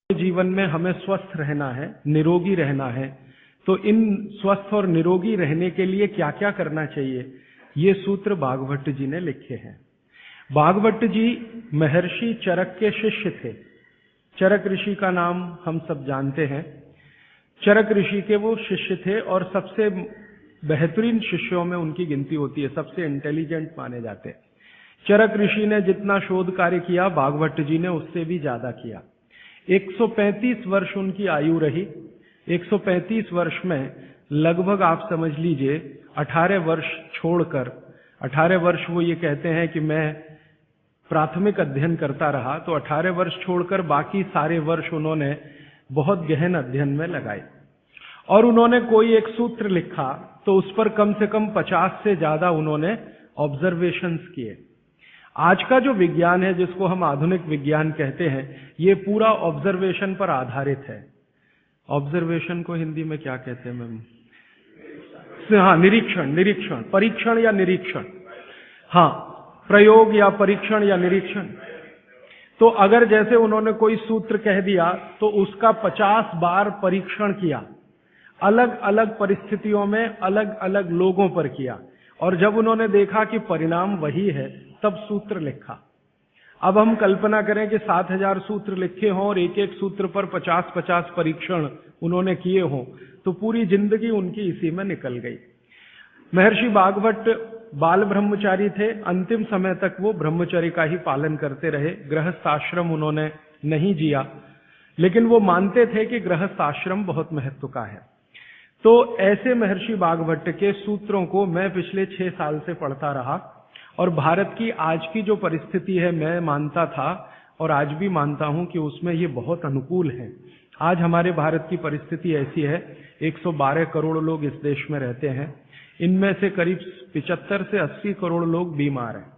जीवन में हमें स्वस्थ रहना है, निरोगी रहना है, तो इन स्वस्थ और निरोगी रहने के लिए क्या क्या करना चाहिए, ये सूत्र भागवत जी ने लिखे हैं। भागवत जी महर्षि चरक के शिष्य थे। चरक ऋषि का नाम हम सब जानते हैं। चरक ऋषि के वो शिष्य थे और सबसे बेहतरीन शिष्यों में उनकी गिनती होती है, सबसे इंटेलिजेंट माने जाते हैं। चरक ऋषि ने जितना शोध कार्य किया, भागवत जी ने उससे भी ज्यादा किया। 135 वर्ष उनकी आयु रही। 135 वर्ष में लगभग आप समझ लीजिए 18 वर्ष छोड़कर, 18 वर्ष वो ये कहते हैं कि मैं प्राथमिक अध्ययन करता रहा, तो 18 वर्ष छोड़कर बाकी सारे वर्ष उन्होंने बहुत गहन अध्ययन में लगाए। और उन्होंने कोई एक सूत्र लिखा तो उस पर कम से कम 50 से ज्यादा उन्होंने ऑब्जर्वेशंस किए। आज का जो विज्ञान है, जिसको हम आधुनिक विज्ञान कहते हैं, ये पूरा ऑब्जर्वेशन पर आधारित है। ऑब्जर्वेशन को हिंदी में क्या कहते हैं मैम? हाँ, निरीक्षण, परीक्षण या निरीक्षण। हाँ, प्रयोग या परीक्षण या निरीक्षण। तो अगर जैसे उन्होंने कोई सूत्र कह दिया तो उसका 50 बार परीक्षण किया, अलग अलग परिस्थितियों में अलग अलग लोगों पर किया, और जब उन्होंने देखा कि परिणाम वही है, तब सूत्र लिखा। अब हम कल्पना करें कि 7000 सूत्र लिखे हों और एक एक सूत्र पर 50-50 परीक्षण उन्होंने किए हों, तो पूरी जिंदगी उनकी इसी में निकल गई। महर्षि भागवत बाल ब्रह्मचारी थे। अंतिम समय तक वो ब्रह्मचर्य का ही पालन करते रहे। गृहस्थ आश्रम उन्होंने नहीं जिया, लेकिन वो मानते थे कि गृहस्थ आश्रम बहुत महत्व का है। तो ऐसे महर्षि भागवत के सूत्रों को मैं पिछले 6 साल से पढ़ता रहा, और भारत की आज की जो परिस्थिति है, मैं मानता था और आज भी मानता हूं कि उसमें ये बहुत अनुकूल है। आज हमारे भारत की परिस्थिति ऐसी है, 112 करोड़ लोग इस देश में रहते हैं। इनमें से करीब 75 से 80 करोड़ लोग बीमार हैं।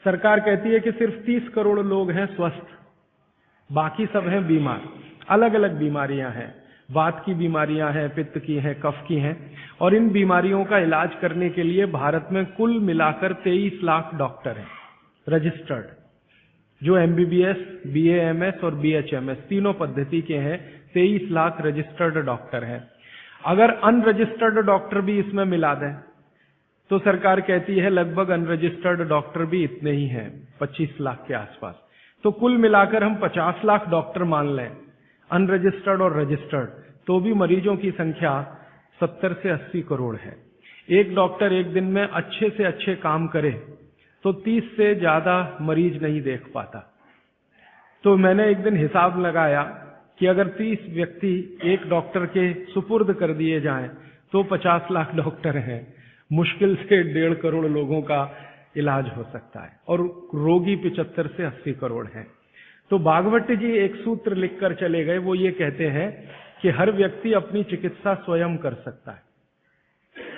सरकार कहती है कि सिर्फ 30 करोड़ लोग हैं स्वस्थ, बाकी सब हैं बीमार। अलग अलग बीमारियां हैं, वात की बीमारियां हैं, पित्त की हैं, कफ की हैं, और इन बीमारियों का इलाज करने के लिए भारत में कुल मिलाकर 23 लाख डॉक्टर हैं रजिस्टर्ड, जो MBBS, BAMS और BHMS तीनों पद्धति के हैं। 23 लाख रजिस्टर्ड डॉक्टर हैं। अगर अनरजिस्टर्ड डॉक्टर भी इसमें मिला दें तो सरकार कहती है लगभग अनरजिस्टर्ड डॉक्टर भी इतने ही हैं, 25 लाख के आसपास। तो कुल मिलाकर हम 50 लाख डॉक्टर मान लें, अनरजिस्टर्ड और रजिस्टर्ड, तो भी मरीजों की संख्या 70 से 80 करोड़ है। एक डॉक्टर एक दिन में अच्छे से अच्छे काम करे तो 30 से ज्यादा मरीज नहीं देख पाता। तो मैंने एक दिन हिसाब लगाया कि अगर 30 व्यक्ति एक डॉक्टर के सुपुर्द कर दिए जाएं तो 50 लाख डॉक्टर हैं। मुश्किल से 1.5 करोड़ लोगों का इलाज हो सकता है, और रोगी 75 से 80 करोड़ हैं। तो भागवत जी एक सूत्र लिखकर चले गए। वो ये कहते हैं कि हर व्यक्ति अपनी चिकित्सा स्वयं कर सकता है,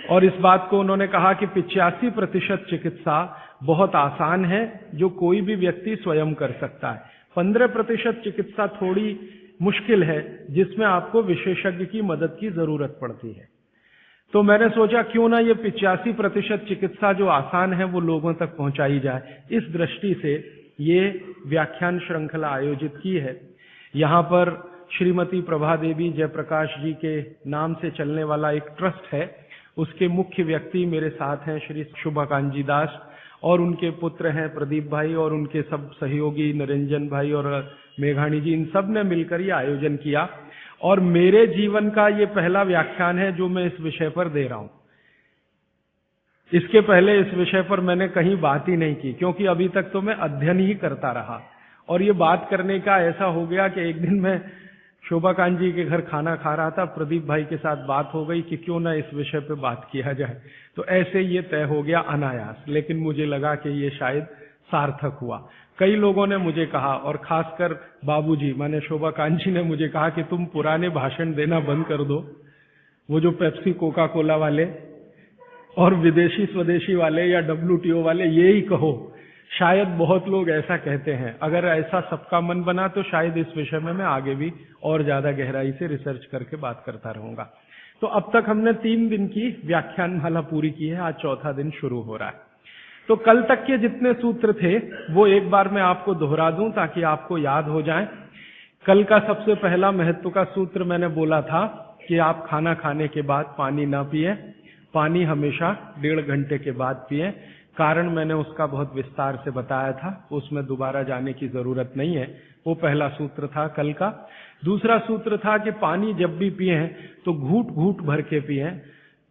और इस बात को उन्होंने कहा कि 85% चिकित्सा बहुत आसान है, जो कोई भी व्यक्ति स्वयं कर सकता है। 15% चिकित्सा थोड़ी मुश्किल है, जिसमें आपको विशेषज्ञ की मदद की जरूरत पड़ती है। तो मैंने सोचा क्यों ना ये 85% चिकित्सा जो आसान है वो लोगों तक पहुंचाई जाए। इस दृष्टि से ये व्याख्यान श्रृंखला आयोजित की है। यहाँ पर श्रीमती प्रभा देवी जयप्रकाश जी के नाम से चलने वाला एक ट्रस्ट है। उसके मुख्य व्यक्ति मेरे साथ हैं श्री शुभाकांत जी दास, और उनके पुत्र हैं प्रदीप भाई, और उनके सब सहयोगी निरंजन भाई और मेघाणी जी। इन सब ने मिलकर ये आयोजन किया, और मेरे जीवन का ये पहला व्याख्यान है जो मैं इस विषय पर दे रहा हूं। इसके पहले इस विषय पर मैंने कहीं बात ही नहीं की, क्योंकि अभी तक तो मैं अध्ययन ही करता रहा। और ये बात करने का ऐसा हो गया कि एक दिन मैं शोभाकांत जी के घर खाना खा रहा था, प्रदीप भाई के साथ बात हो गई कि क्यों ना इस विषय पे बात किया जाए। तो ऐसे ये तय हो गया अनायास, लेकिन मुझे लगा कि ये शायद सार्थक हुआ। कई लोगों ने मुझे कहा, और खासकर बाबूजी माने शोभाकांत जी ने मुझे कहा कि तुम पुराने भाषण देना बंद कर दो, वो जो पेप्सी कोका कोला वाले और विदेशी स्वदेशी वाले या WTO वाले, ये ही कहो। शायद बहुत लोग ऐसा कहते हैं। अगर ऐसा सबका मन बना तो शायद इस विषय में मैं आगे भी और ज्यादा गहराई से रिसर्च करके बात करता रहूंगा। तो अब तक हमने 3 दिन की व्याख्यानमाला पूरी की है, आज चौथा दिन शुरू हो रहा है। तो कल तक के जितने सूत्र थे वो एक बार मैं आपको दोहरा दूं ताकि आपको याद हो जाए। कल का सबसे पहला महत्व का सूत्र मैंने बोला था कि आप खाना खाने के बाद पानी ना पिए, पानी हमेशा 1.5 घंटे के बाद पिए। कारण मैंने उसका बहुत विस्तार से बताया था, उसमें दोबारा जाने की जरूरत नहीं है। वो पहला सूत्र था कल का। दूसरा सूत्र था कि पानी जब भी पिए तो घूट घूट भर के पिए,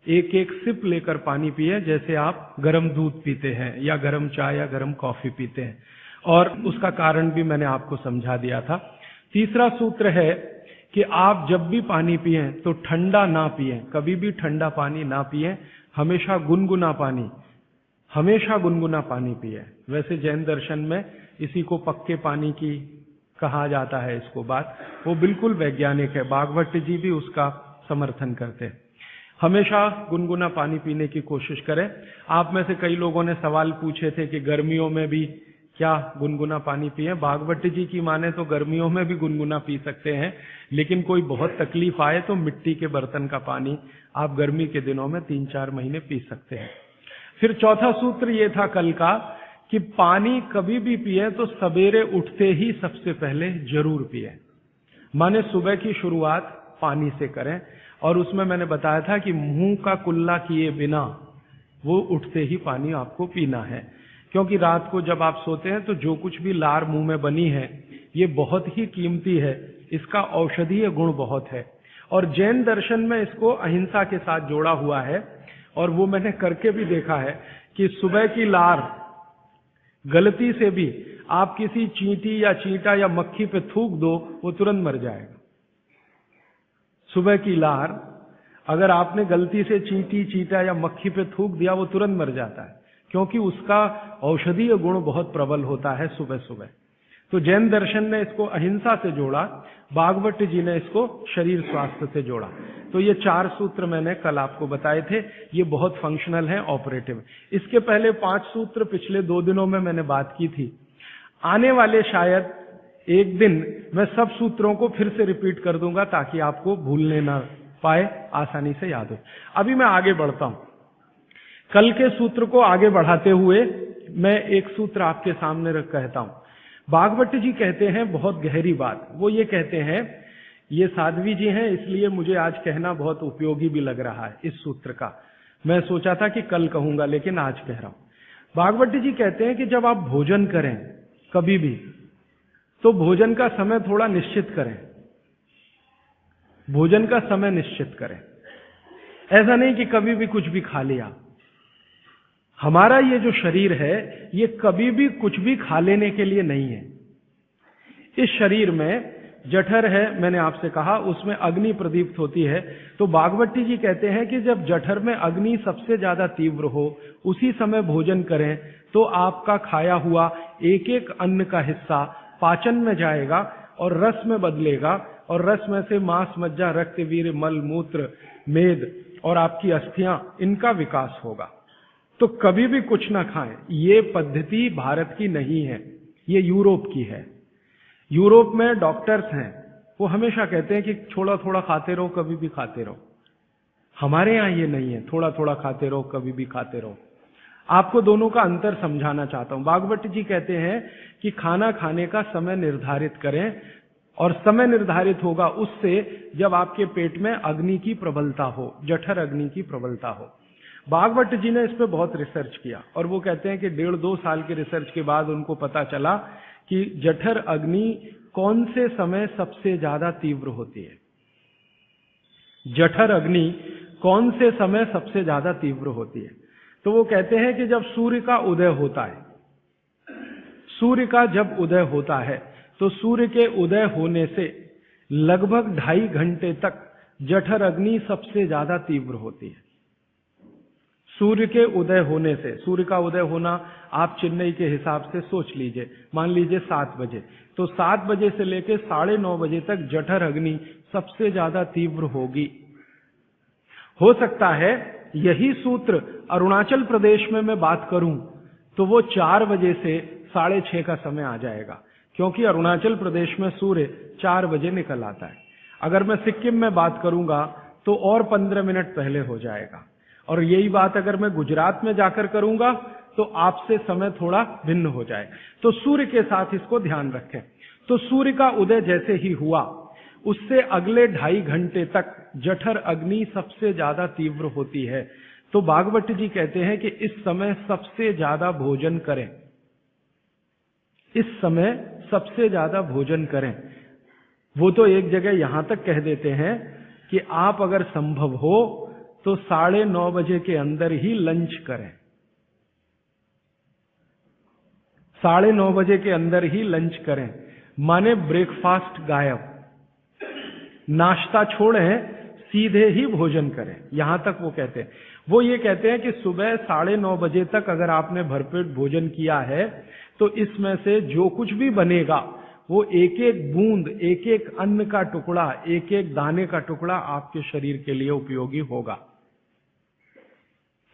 एक एक सिप लेकर पानी पिए, जैसे आप गर्म दूध पीते हैं या गर्म चाय या गर्म कॉफी पीते हैं। और उसका कारण भी मैंने आपको समझा दिया था। तीसरा सूत्र है कि आप जब भी पानी पिए तो ठंडा ना पिए, कभी भी ठंडा पानी ना पिए, हमेशा गुनगुना पानी पिए। वैसे जैन दर्शन में इसी को पक्के पानी की कहा जाता है, इसको बात वो बिल्कुल वैज्ञानिक है। भागवत जी भी उसका समर्थन करते हैं। हमेशा गुनगुना पानी पीने की कोशिश करें। आप में से कई लोगों ने सवाल पूछे थे कि गर्मियों में भी क्या गुनगुना पानी पिए। भागवत जी की माने तो गर्मियों में भी गुनगुना पी सकते हैं, लेकिन कोई बहुत तकलीफ आए तो मिट्टी के बर्तन का पानी आप गर्मी के दिनों में 3-4 महीने पी सकते हैं। फिर चौथा सूत्र ये था कल का कि पानी कभी भी पिए तो सवेरे उठते ही सबसे पहले जरूर पिए, माने सुबह की शुरुआत पानी से करें। और उसमें मैंने बताया था कि मुंह का कुल्ला किए बिना वो उठते ही पानी आपको पीना है, क्योंकि रात को जब आप सोते हैं तो जो कुछ भी लार मुंह में बनी है ये बहुत ही कीमती है, इसका औषधीय गुण बहुत है। और जैन दर्शन में इसको अहिंसा के साथ जोड़ा हुआ है, और वो मैंने करके भी देखा है कि सुबह की लार गलती से भी आप किसी चींटी या चींटा या मक्खी पे थूक दो, वो तुरंत मर जाएगा। सुबह की लार अगर आपने गलती से चींटी, चींटा या मक्खी पे थूक दिया, वो तुरंत मर जाता है, क्योंकि उसका औषधीय गुण बहुत प्रबल होता है सुबह सुबह। तो जैन दर्शन ने इसको अहिंसा से जोड़ा, भागवत जी ने इसको शरीर स्वास्थ्य से जोड़ा। तो ये 4 सूत्र मैंने कल आपको बताए थे, ये बहुत फंक्शनल है, ऑपरेटिव। इसके पहले 5 सूत्र पिछले 2 दिनों में मैंने बात की थी। आने वाले शायद एक दिन मैं सब सूत्रों को फिर से रिपीट कर दूंगा ताकि आपको भूलने ना पाए, आसानी से याद हो। अभी मैं आगे बढ़ता हूं। कल के सूत्र को आगे बढ़ाते हुए मैं एक सूत्र आपके सामने रख कहता हूं। भागवत जी कहते हैं बहुत गहरी बात। वो ये कहते हैं, ये साध्वी जी हैं, इसलिए मुझे आज कहना बहुत उपयोगी भी लग रहा है इस सूत्र का। मैं सोचा था कि कल कहूंगा, लेकिन आज कह रहा हूं। भागवत जी कहते हैं कि जब आप भोजन करें कभी भी, तो भोजन का समय थोड़ा निश्चित करें। भोजन का समय निश्चित करें, ऐसा नहीं कि कभी भी कुछ भी खा लिया। हमारा ये जो शरीर है ये कभी भी कुछ भी खा लेने के लिए नहीं है। इस शरीर में जठर है, मैंने आपसे कहा, उसमें अग्नि प्रदीप्त होती है। तो भागवती जी कहते हैं कि जब जठर में अग्नि सबसे ज्यादा तीव्र हो, उसी समय भोजन करें, तो आपका खाया हुआ एक एक अन्न का हिस्सा पाचन में जाएगा और रस में बदलेगा, और रस में से मांस, मज्जा, रक्त, वीर्य, मल, मूत्र, मेद और आपकी अस्थियां, इनका विकास होगा। तो कभी भी कुछ ना खाएं। ये पद्धति भारत की नहीं है, ये यूरोप की है। यूरोप में डॉक्टर्स हैं, वो हमेशा कहते हैं कि थोड़ा थोड़ा खाते रहो, कभी भी खाते रहो। हमारे यहां ये नहीं है, थोड़ा थोड़ा खाते रहो, कभी भी खाते रहो। आपको दोनों का अंतर समझाना चाहता हूं। भागवत जी कहते हैं कि खाना खाने का समय निर्धारित करें, और समय निर्धारित होगा उससे जब आपके पेट में अग्नि की प्रबलता हो, जठर अग्नि की प्रबलता हो। भागवत जी ने इस पे बहुत रिसर्च किया, और वो कहते हैं कि 1.5-2 साल के रिसर्च के बाद उनको पता चला कि जठर अग्नि कौन से समय सबसे ज्यादा तीव्र होती है। जठर अग्नि कौन से समय सबसे ज्यादा तीव्र होती है? तो वो कहते हैं कि जब सूर्य का उदय होता है, सूर्य का जब उदय होता है, तो सूर्य के उदय होने से लगभग 2.5 घंटे तक जठर अग्नि सबसे ज्यादा तीव्र होती है। सूर्य के उदय होने से, सूर्य का उदय होना आप चेन्नई के हिसाब से सोच लीजिए, मान लीजिए 7 बजे, तो 7 बजे से लेकर 9:30 बजे तक जठर अग्नि सबसे ज्यादा तीव्र होगी। हो सकता है यही सूत्र अरुणाचल प्रदेश में मैं बात करूं तो वो 4 बजे से 6:30 का समय आ जाएगा, क्योंकि अरुणाचल प्रदेश में सूर्य 4 बजे निकल आता है। अगर मैं सिक्किम में बात करूंगा तो और 15 मिनट पहले हो जाएगा, और यही बात अगर मैं गुजरात में जाकर करूंगा तो आपसे समय थोड़ा भिन्न हो जाए। तो सूर्य के साथ इसको ध्यान रखें। तो सूर्य का उदय जैसे ही हुआ, उससे अगले 2.5 घंटे तक जठर अग्नि सबसे ज्यादा तीव्र होती है। तो भागवत जी कहते हैं कि इस समय सबसे ज्यादा भोजन करें, इस समय सबसे ज्यादा भोजन करें। वो तो एक जगह यहां तक कह देते हैं कि आप अगर संभव हो तो 9:30 बजे के अंदर ही लंच करें, 9:30 बजे के अंदर ही लंच करें, माने ब्रेकफास्ट गायब, नाश्ता छोड़ें, सीधे ही भोजन करें। यहां तक वो कहते हैं। वो ये कहते हैं कि सुबह 9:30 बजे तक अगर आपने भरपेट भोजन किया है तो इसमें से जो कुछ भी बनेगा वो एक एक बूंद, एक एक अन्न का टुकड़ा, एक एक दाने का टुकड़ा आपके शरीर के लिए उपयोगी होगा।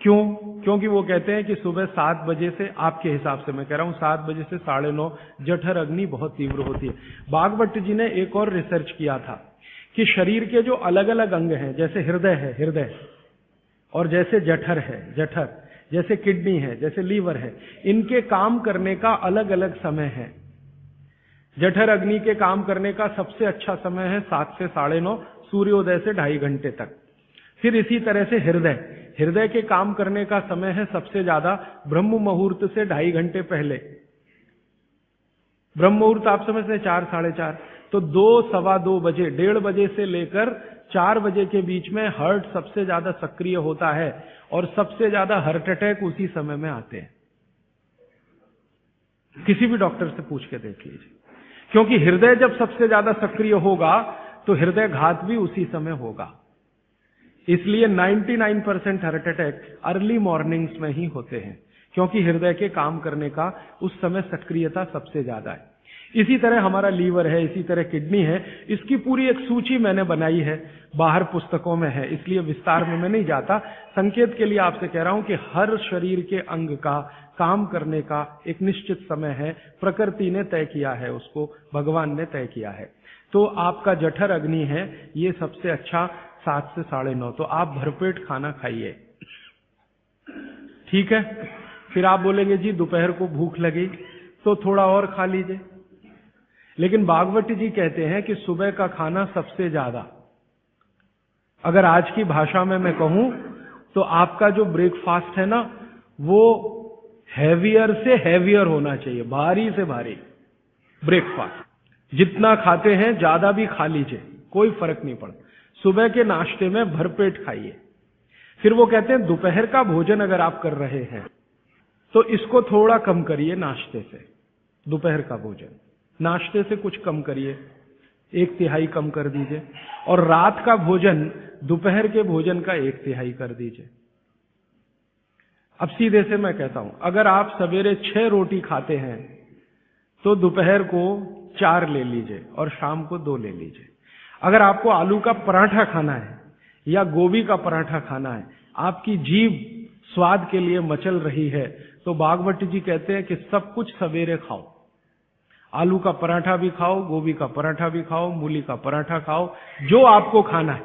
क्यों? क्योंकि वो कहते हैं कि सुबह 7 बजे से, आपके हिसाब से मैं कह रहा हूं, 7 बजे से 9:30 जठर अग्नि बहुत तीव्र होती है। भागवत जी ने एक और रिसर्च किया था कि शरीर के जो अलग अलग अंग हैं, जैसे हृदय है हृदय, और जैसे जठर है जठर, जैसे किडनी है, जैसे लीवर है, इनके काम करने का अलग अलग समय है। जठर अग्नि के काम करने का सबसे अच्छा समय है 7 से 9:30, सूर्योदय से 2.5 घंटे तक। फिर इसी तरह से हृदय, हृदय के काम करने का समय है सबसे ज्यादा ब्रह्म मुहूर्त से 2.5 घंटे पहले। ब्रह्म मुहूर्त आप समझते हैं 4, 4:30, तो 2, सवा 2 बजे, 1:30 बजे से लेकर 4 बजे के बीच में हार्ट सबसे ज्यादा सक्रिय होता है और सबसे ज्यादा हार्ट अटैक उसी समय में आते हैं। किसी भी डॉक्टर से पूछ के देख लीजिए, क्योंकि हृदय जब सबसे ज्यादा सक्रिय होगा तो हृदय घात भी उसी समय होगा। इसलिए 99% हार्ट अटैक अर्ली मॉर्निंग्स में ही होते हैं, क्योंकि हृदय के काम करने का उस समय सक्रियता सबसे ज्यादा है। इसी तरह हमारा लीवर है, इसी तरह किडनी है। इसकी पूरी एक सूची मैंने बनाई है, बाहर पुस्तकों में है, इसलिए विस्तार में मैं नहीं जाता। संकेत के लिए आपसे कह रहा हूं कि हर शरीर के अंग का काम करने का एक निश्चित समय है, प्रकृति ने तय किया है, उसको भगवान ने तय किया है। तो आपका जठर अग्नि है, ये सबसे अच्छा 7 से 9:30, तो आप भरपेट खाना खाइए, ठीक है। फिर आप बोलेंगे जी दोपहर को भूख लगी तो थोड़ा और खा लीजिए, लेकिन भागवत जी कहते हैं कि सुबह का खाना सबसे ज्यादा, अगर आज की भाषा में मैं कहूं तो आपका जो ब्रेकफास्ट है ना, वो हैवियर से हैवियर होना चाहिए, भारी से भारी ब्रेकफास्ट। जितना खाते हैं ज्यादा भी खा लीजिए, कोई फर्क नहीं पड़ता। सुबह के नाश्ते में भरपेट खाइए। फिर वो कहते हैं दोपहर का भोजन अगर आप कर रहे हैं तो इसको थोड़ा कम करिए, नाश्ते से, दोपहर का भोजन नाश्ते से कुछ कम करिए, 1/3 कम कर दीजिए, और रात का भोजन दोपहर के भोजन का 1/3 कर दीजिए। अब सीधे से मैं कहता हूं, अगर आप सवेरे 6 रोटी खाते हैं तो दोपहर को 4 ले लीजिए और शाम को 2 ले लीजिए। अगर आपको आलू का पराठा खाना है या गोभी का पराठा खाना है, आपकी जीभ स्वाद के लिए मचल रही है, तो भागवत जी कहते हैं कि सब कुछ सवेरे खाओ। आलू का पराठा भी खाओ, गोभी का पराठा भी खाओ, मूली का पराठा खाओ, जो आपको खाना है।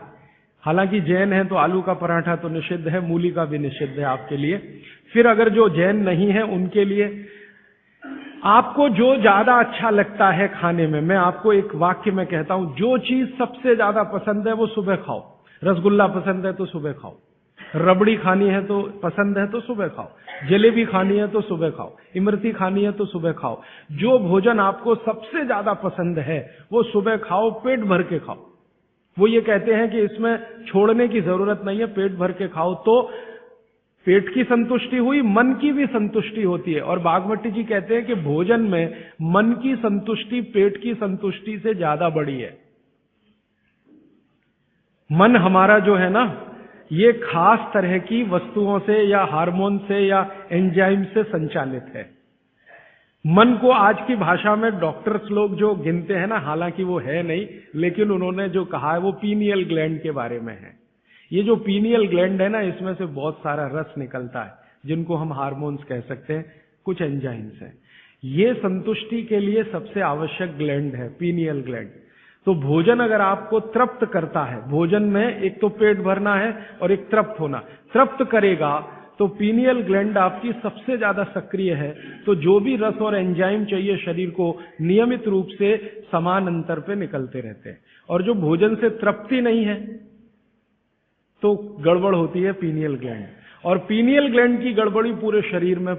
हालांकि जैन है तो आलू का पराठा तो निषिद्ध है, मूली का भी निषिद्ध है आपके लिए। फिर अगर जो जैन नहीं है उनके लिए आपको जो ज्यादा अच्छा लगता है खाने में, मैं आपको एक वाक्य में कहता हूं, जो चीज सबसे ज्यादा पसंद है वो सुबह खाओ। रसगुल्ला पसंद है तो सुबह खाओ, रबड़ी खानी है तो पसंद है तो सुबह खाओ, जलेबी खानी है तो सुबह खाओ, इमरती खानी है तो सुबह खाओ। जो भोजन आपको सबसे ज्यादा पसंद है वो सुबह खाओ, पेट भर के खाओ। वो ये कहते हैं कि इसमें छोड़ने की जरूरत नहीं है, पेट भर के खाओ तो पेट की संतुष्टि हुई, मन की भी संतुष्टि होती है। और भागवत जी कहते हैं कि भोजन में मन की संतुष्टि पेट की संतुष्टि से ज्यादा बड़ी है। मन हमारा जो है ना, ये खास तरह की वस्तुओं से या हार्मोन से या एंजाइम से संचालित है। मन को आज की भाषा में डॉक्टर्स लोग जो गिनते हैं ना, हालांकि वो है नहीं, लेकिन उन्होंने जो कहा है वो पीनियल ग्लैंड के बारे में है। ये जो पीनियल ग्लैंड है ना, इसमें से बहुत सारा रस निकलता है, जिनको हम हार्मोन्स कह सकते हैं, कुछ एंजाइम्स हैं। ये संतुष्टि के लिए सबसे आवश्यक ग्लैंड है, पीनियल ग्लैंड। तो भोजन अगर आपको तृप्त करता है, भोजन में एक तो पेट भरना है और एक तृप्त होना, तृप्त करेगा तो पीनियल ग्लैंड आपकी सबसे ज्यादा सक्रिय है, तो जो भी रस और एंजाइम चाहिए शरीर को नियमित रूप से समान अंतर पे निकलते रहते हैं। और जो भोजन से तृप्ति नहीं है तो गड़बड़ होती है पीनियल ग्लैंड, और पीनियल ग्लैंड की गड़बड़ी पूरे शरीर में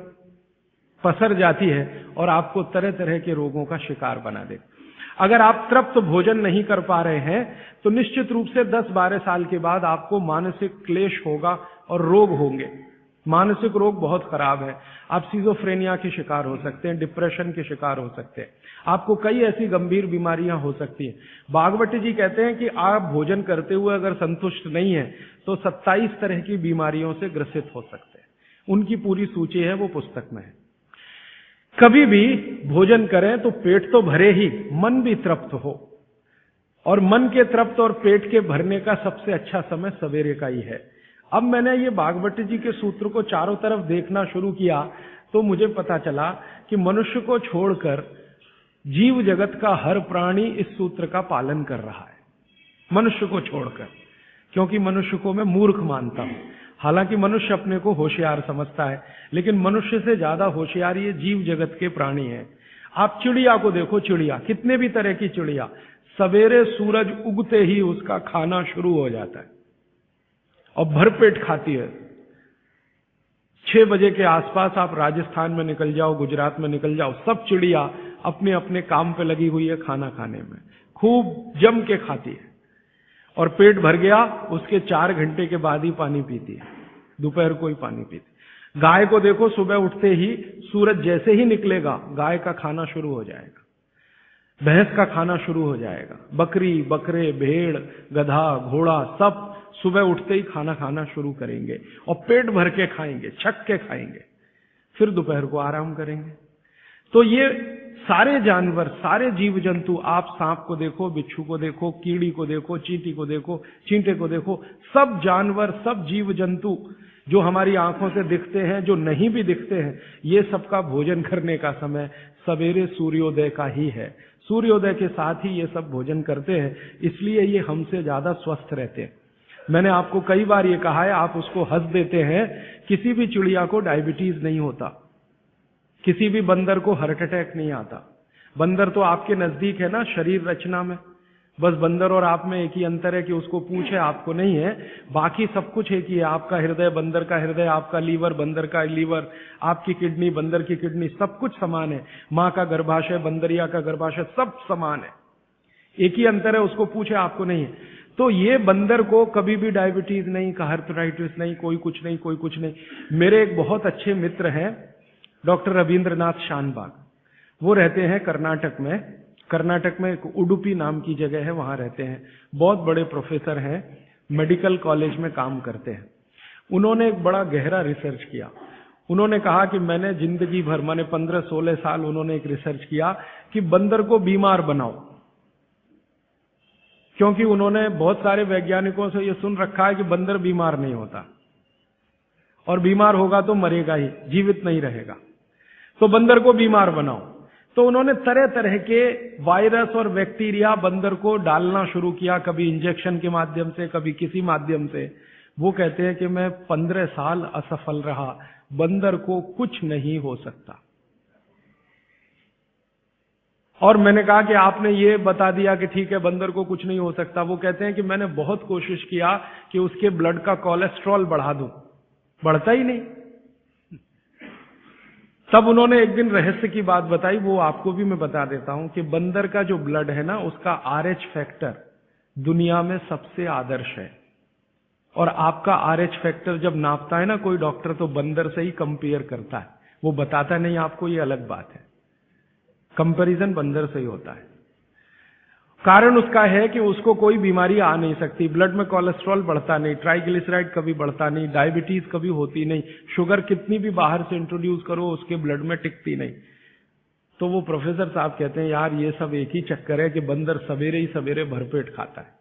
पसर जाती है और आपको तरह तरह के रोगों का शिकार बना दे। अगर आप तृप्त भोजन नहीं कर पा रहे हैं तो निश्चित रूप से 10-12 साल के बाद आपको मानसिक क्लेश होगा और रोग होंगे। मानसिक रोग बहुत खराब है, आप सिजोफ्रेनिया के शिकार हो सकते हैं, डिप्रेशन के शिकार हो सकते हैं, आपको कई ऐसी गंभीर बीमारियां हो सकती हैं। भागवत जी कहते हैं कि आप भोजन करते हुए अगर संतुष्ट नहीं है तो 27 तरह की बीमारियों से ग्रसित हो सकते हैं। उनकी पूरी सूची है, वो पुस्तक में है। कभी भी भोजन करें तो पेट तो भरे ही, मन भी तृप्त हो, और मन के तृप्त और पेट के भरने का सबसे अच्छा समय सवेरे का ही है। अब मैंने ये भागवत जी के सूत्र को चारों तरफ देखना शुरू किया तो मुझे पता चला कि मनुष्य को छोड़कर जीव जगत का हर प्राणी इस सूत्र का पालन कर रहा है, मनुष्य को छोड़कर, क्योंकि मनुष्य को मैं मूर्ख मानता हूं। हालांकि मनुष्य अपने को होशियार समझता है, लेकिन मनुष्य से ज्यादा होशियार ये जीव जगत के प्राणी हैं। आप चिड़िया को देखो, चिड़िया, कितने भी तरह की चिड़िया, सवेरे सूरज उगते ही उसका खाना शुरू हो जाता है और भरपेट खाती है। 6 बजे के आसपास आप राजस्थान में निकल जाओ, गुजरात में निकल जाओ, सब चिड़िया अपने अपने काम पे लगी हुई है, खाना खाने में खूब जम के खाती है, और पेट भर गया उसके 4 घंटे के बाद ही पानी पीती है, दोपहर को ही पानी पीती। गाय को देखो, सुबह उठते ही सूरज जैसे ही निकलेगा गाय का खाना शुरू हो जाएगा, भैंस का खाना शुरू हो जाएगा, बकरी, बकरे, भेड़, गधा, घोड़ा सब सुबह उठते ही खाना खाना शुरू करेंगे और पेट भर के खाएंगे, छक के खाएंगे, फिर दोपहर को आराम करेंगे। तो ये सारे जानवर, सारे जीव जंतु, आप सांप को देखो, बिच्छू को देखो, कीड़ी को देखो, चींटी को देखो, चींटे को देखो, सब जानवर, सब जीव जंतु जो हमारी आंखों से दिखते हैं, जो नहीं भी दिखते हैं, ये सबका भोजन करने का समय सवेरे सूर्योदय का ही है। सूर्योदय के साथ ही ये सब भोजन करते हैं, इसलिए ये हमसे ज्यादा स्वस्थ रहते हैं। मैंने आपको कई बार ये कहा है, आप उसको हंस देते हैं, किसी भी चिड़िया को डायबिटीज नहीं होता, किसी भी बंदर को हार्ट अटैक नहीं आता। बंदर तो आपके नजदीक है ना शरीर रचना में, बस बंदर और आप में एक ही अंतर है कि उसको पूंछ है, आपको नहीं है, बाकी सब कुछ एक ही है। आपका हृदय बंदर का हृदय, आपका लीवर बंदर का लीवर, आपकी किडनी बंदर की किडनी, सब कुछ समान है। माँ का गर्भाशय, बंदरिया का गर्भाशय, सब समान है, एक ही अंतर है, उसको पूछे, आपको नहीं है। तो ये बंदर को कभी भी डायबिटीज नहीं, आर्थराइटिस नहीं, कोई कुछ नहीं, कोई कुछ नहीं। मेरे एक बहुत अच्छे मित्र हैं डॉक्टर रविंद्रनाथ शानबाग, वो रहते हैं कर्नाटक में। कर्नाटक में एक उडुपी नाम की जगह है, वहां रहते हैं, बहुत बड़े प्रोफेसर हैं, मेडिकल कॉलेज में काम करते हैं। उन्होंने एक बड़ा गहरा रिसर्च किया। उन्होंने कहा कि मैंने जिंदगी भर, माने 15-16 साल उन्होंने एक रिसर्च किया कि बंदर को बीमार बनाओ, क्योंकि उन्होंने बहुत सारे वैज्ञानिकों से यह सुन रखा है कि बंदर बीमार नहीं होता, और बीमार होगा तो मरेगा ही, जीवित नहीं रहेगा, तो बंदर को बीमार बनाओ। तो उन्होंने तरह तरह के वायरस और बैक्टीरिया बंदर को डालना शुरू किया, कभी इंजेक्शन के माध्यम से, कभी किसी माध्यम से। वो कहते हैं कि मैं 15 साल असफल रहा, बंदर को कुछ नहीं हो सकता। और मैंने कहा कि आपने ये बता दिया कि ठीक है बंदर को कुछ नहीं हो सकता। वो कहते हैं कि मैंने बहुत कोशिश किया कि उसके ब्लड का कोलेस्ट्रॉल बढ़ा दूं, बढ़ता ही नहीं। तब उन्होंने एक दिन रहस्य की बात बताई, वो आपको भी मैं बता देता हूं कि बंदर का जो ब्लड है ना, उसका RH फैक्टर दुनिया में सबसे आदर्श है। और आपका RH फैक्टर जब नापता है ना कोई डॉक्टर, तो बंदर से ही कंपेयर करता है, वो बताता नहीं आपको, ये अलग बात है, कंपैरिजन बंदर से ही होता है। कारण उसका है कि उसको कोई बीमारी आ नहीं सकती, ब्लड में कोलेस्ट्रॉल बढ़ता नहीं, ट्राइग्लिसराइड कभी बढ़ता नहीं, डायबिटीज कभी होती नहीं, शुगर कितनी भी बाहर से इंट्रोड्यूस करो उसके ब्लड में टिकती नहीं। तो वो प्रोफेसर साहब कहते हैं यार ये सब एक ही चक्कर है कि बंदर सवेरे ही सवेरे भरपेट खाता है,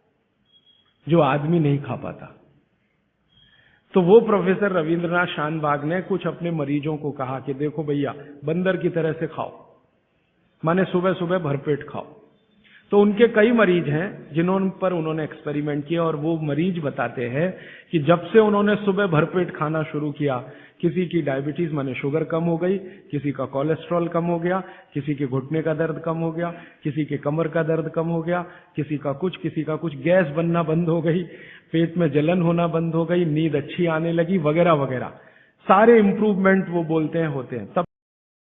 जो आदमी नहीं खा पाता। तो वो प्रोफेसर रविंद्रनाथ शानबाग ने कुछ अपने मरीजों को कहा कि देखो भैया, बंदर की तरह से खाओ, माने सुबह सुबह भरपेट खाओ। तो उनके कई मरीज हैं जिन्होंने पर उन्होंने एक्सपेरिमेंट किया, और वो मरीज बताते हैं कि जब से उन्होंने सुबह भरपेट खाना शुरू किया, किसी की डायबिटीज माने शुगर कम हो गई, किसी का कोलेस्ट्रॉल कम हो गया, किसी के घुटने का दर्द कम हो गया, किसी के कमर का दर्द कम हो गया, किसी का कुछ, गैस बनना बंद हो गई, पेट में जलन होना बंद हो गई, नींद अच्छी आने लगी, वगैरह वगैरह। सारे इंप्रूवमेंट वो बोलते हैं होते हैं। तब